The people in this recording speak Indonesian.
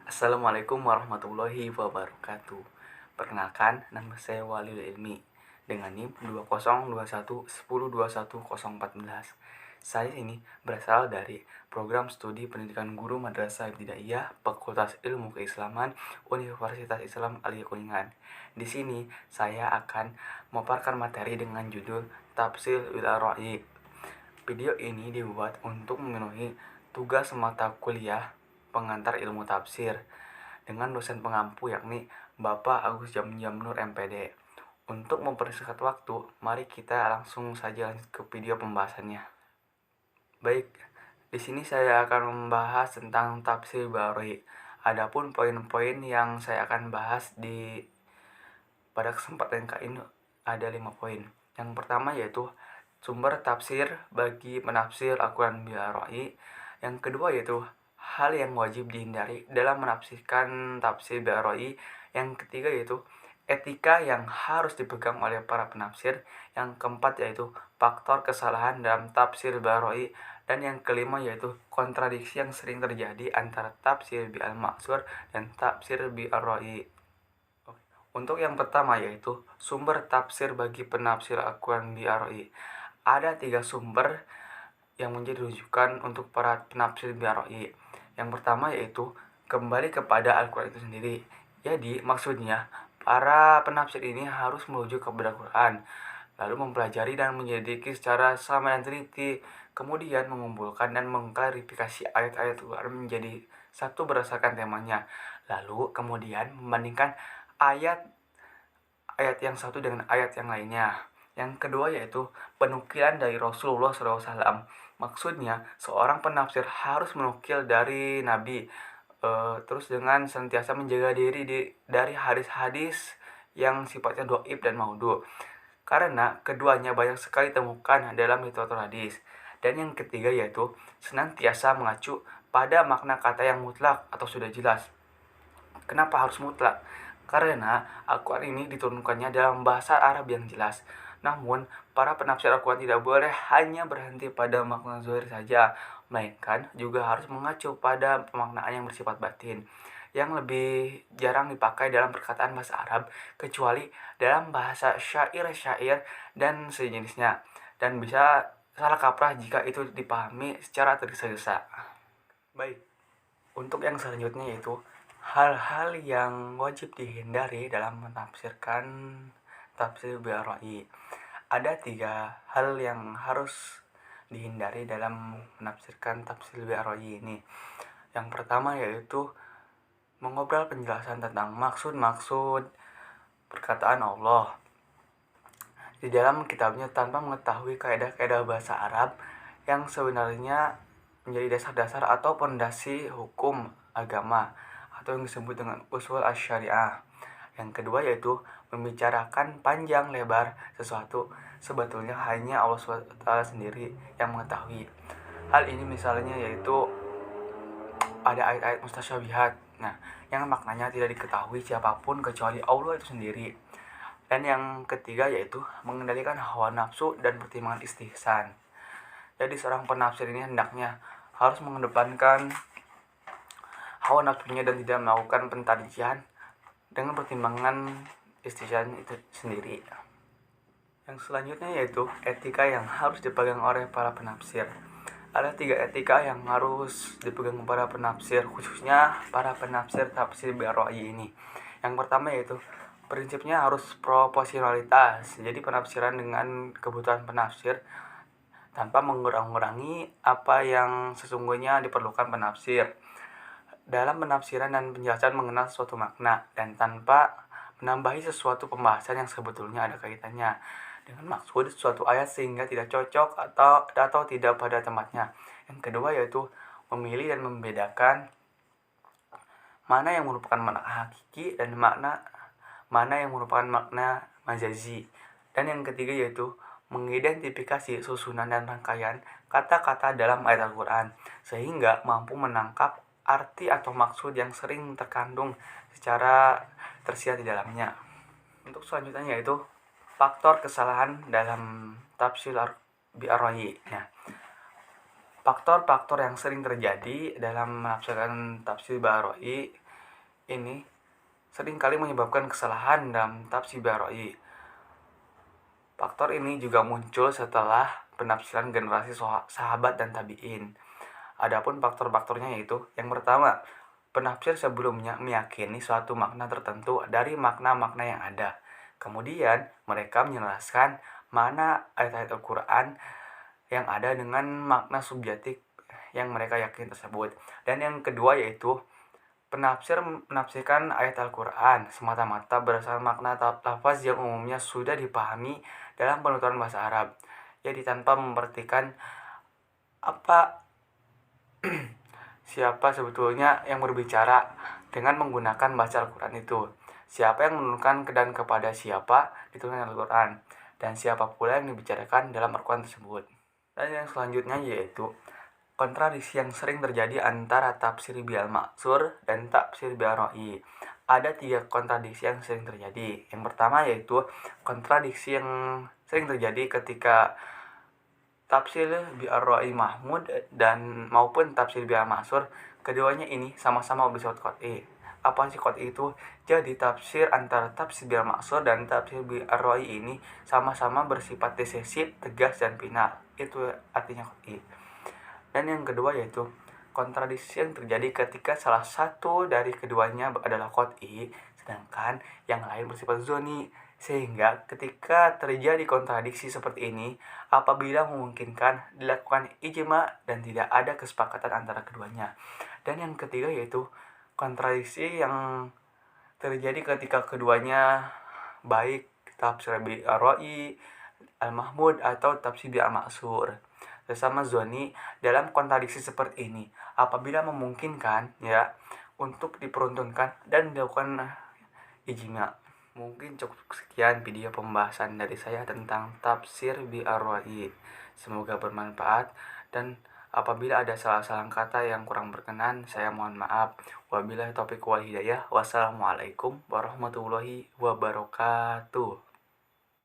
Assalamualaikum warahmatullahi wabarakatuh. Perkenalkan, nama saya Waliul Ilmi dengan NIM 2021102114. Saya ini berasal dari program studi pendidikan guru Madrasah Ibtidaiyah Fakultas Ilmu Keislaman Universitas Islam Aliyah Kuningan. Di sini saya akan memaparkan materi dengan judul Tafsir bil Ar-Ra'yi. Video ini dibuat untuk memenuhi tugas mata kuliah pengantar ilmu tafsir dengan dosen pengampu yakni Bapak Agus Jamnur MPD. Untuk mempersingkat waktu, mari kita langsung saja lanjut ke video pembahasannya. Baik, di sini saya akan membahas tentang tafsir Bari. Adapun poin-poin yang saya akan bahas pada kesempatan kali ini ada 5 poin. Yang pertama yaitu sumber tafsir bagi penafsir Al-Quran bil Ar-Ra'yi. Yang kedua yaitu hal yang wajib dihindari dalam menafsirkan tafsir bil Ar-Ra'yi. Yang ketiga yaitu etika yang harus dipegang oleh para penafsir. Yang keempat yaitu faktor kesalahan dalam tafsir bil Ar-Ra'yi. Dan yang kelima yaitu kontradiksi yang sering terjadi antara tafsir bil Al-Ma'sur dan tafsir bil Ar-Ra'yi. Untuk yang pertama yaitu sumber tafsir bagi penafsir Al-Quran bil Ar-Ra'yi. Ada 3 sumber yang menjadi rujukan untuk para penafsir bil Ar-Ra'yi. Yang pertama yaitu kembali kepada Al-Quran itu sendiri. Jadi maksudnya para penafsir ini harus merujuk kepada Al-Quran, lalu mempelajari dan menyelidiki secara sama dan teliti, kemudian mengumpulkan dan mengklarifikasi ayat-ayat Al-Quran menjadi satu berdasarkan temanya, lalu kemudian membandingkan ayat yang satu dengan ayat yang lainnya. Yang kedua yaitu penukilan dari Rasulullah SAW. Maksudnya seorang penafsir harus menukil dari Nabi, terus dengan senantiasa menjaga diri dari hadis-hadis yang sifatnya dhaif dan maudhu, karena keduanya banyak sekali temukan dalam literatur hadis. Dan yang ketiga yaitu senantiasa mengacu pada makna kata yang mutlak atau sudah jelas. Kenapa harus mutlak? Karena Al-Quran ini diturunkannya dalam bahasa Arab yang jelas. Namun, para penafsir Al-Quran tidak boleh hanya berhenti pada makna zahir saja, melainkan juga harus mengacu pada pemaknaan yang bersifat batin, yang lebih jarang dipakai dalam perkataan bahasa Arab, kecuali dalam bahasa syair-syair dan sejenisnya, dan bisa salah kaprah jika itu dipahami secara tergesa-gesa. Baik, untuk yang selanjutnya yaitu hal-hal yang wajib dihindari dalam menafsirkan tafsir bil Ar-Ra'yi. Ada 3 hal yang harus dihindari dalam menafsirkan tafsir bil Ar-Ra'yi ini. Yang pertama yaitu mengobrol penjelasan tentang maksud-maksud perkataan Allah di dalam kitabnya tanpa mengetahui kaidah-kaidah bahasa Arab yang sebenarnya menjadi dasar-dasar atau pondasi hukum agama atau yang disebut dengan usul asy-syariah. Yang kedua yaitu membicarakan panjang lebar sesuatu sebetulnya hanya Allah SWT sendiri yang mengetahui. Hal ini misalnya yaitu ada ayat-ayat mustasyabihat, yang maknanya tidak diketahui siapapun kecuali Allah itu sendiri. Dan yang ketiga yaitu mengendalikan hawa nafsu dan pertimbangan istihsan. Jadi seorang penafsir ini hendaknya harus mengedepankan hawa nafsunya dan tidak melakukan pentarjihan dengan pertimbangan istihsan itu sendiri. Yang selanjutnya yaitu etika yang harus dipegang oleh para penafsir. Ada 3 etika yang harus dipegang para penafsir, khususnya para penafsir tafsir bil Ar-Ra'yi ini. Yang pertama yaitu prinsipnya harus proporsionalitas. Jadi penafsiran dengan kebutuhan penafsir tanpa mengurangi apa yang sesungguhnya diperlukan penafsir dalam penafsiran dan penjelasan mengenal suatu makna, dan tanpa menambahi sesuatu pembahasan yang sebetulnya ada kaitannya dengan maksud suatu ayat sehingga tidak cocok atau tidak pada tempatnya. Yang kedua yaitu memilih dan membedakan mana yang merupakan makna hakiki dan mana yang merupakan makna majazi. Dan yang ketiga yaitu mengidentifikasi susunan dan rangkaian kata-kata dalam ayat Al-Quran sehingga mampu menangkap arti atau maksud yang sering terkandung secara tersirat di dalamnya. Untuk selanjutnya yaitu faktor kesalahan dalam tafsir bil Ar-Ra'yi. Faktor-faktor yang sering terjadi dalam menafsirkan tafsir bil Ar-Ra'yi ini seringkali menyebabkan kesalahan dalam tafsir Baroi. Faktor ini juga muncul setelah penafsiran generasi sahabat dan tabi'in. Adapun faktor-faktornya yaitu yang pertama, penafsir sebelumnya meyakini suatu makna tertentu dari makna-makna yang ada. Kemudian mereka menjelaskan mana ayat-ayat Al-Quran yang ada dengan makna subjektif yang mereka yakini tersebut. Dan yang kedua yaitu penafsir menafsirkan ayat Al-Quran semata-mata berdasarkan makna lafaz yang umumnya sudah dipahami dalam penuturan bahasa Arab. Jadi tanpa memperhatikan apa siapa sebetulnya yang berbicara dengan menggunakan bahasa Al-Quran itu. Siapa yang menurunkan dan kepada siapa diturunkan Al-Quran. Dan siapa pula yang dibicarakan dalam Al-Quran tersebut. Dan yang selanjutnya yaitu kontradiksi yang sering terjadi antara tafsir bil maksur dan tafsir bil ra'i. Ada 3 kontradiksi yang sering terjadi. Yang pertama yaitu kontradiksi yang sering terjadi ketika tafsir bil ra'i mahmud dan maupun tafsir bil maksur, keduanya ini sama-sama bersifat qat'i. Apa sih qat'i itu? Jadi tafsir antara tafsir bil maksur dan tafsir bil ra'i ini sama-sama bersifat desisif, tegas dan final. Itu artinya qat'i. Dan yang kedua yaitu kontradiksi yang terjadi ketika salah satu dari keduanya adalah qat'i, sedangkan yang lain bersifat zoni. Sehingga ketika terjadi kontradiksi seperti ini, apabila memungkinkan dilakukan ijma dan tidak ada kesepakatan antara keduanya. Dan yang ketiga yaitu kontradiksi yang terjadi ketika keduanya baik tafsir bil ra'i al-mahmud atau tafsir bil maksur bersama zoni. Dalam kontradiksi seperti ini, apabila memungkinkan ya untuk diperuntukkan dan dilakukan ijma. Mungkin cukup sekian video pembahasan dari saya tentang tafsir bil ra'i. Semoga bermanfaat, dan apabila ada salah-salah kata yang kurang berkenan, saya mohon maaf. Wabillahi taufiq wal hidayah. Wassalamualaikum warahmatullahi wabarakatuh.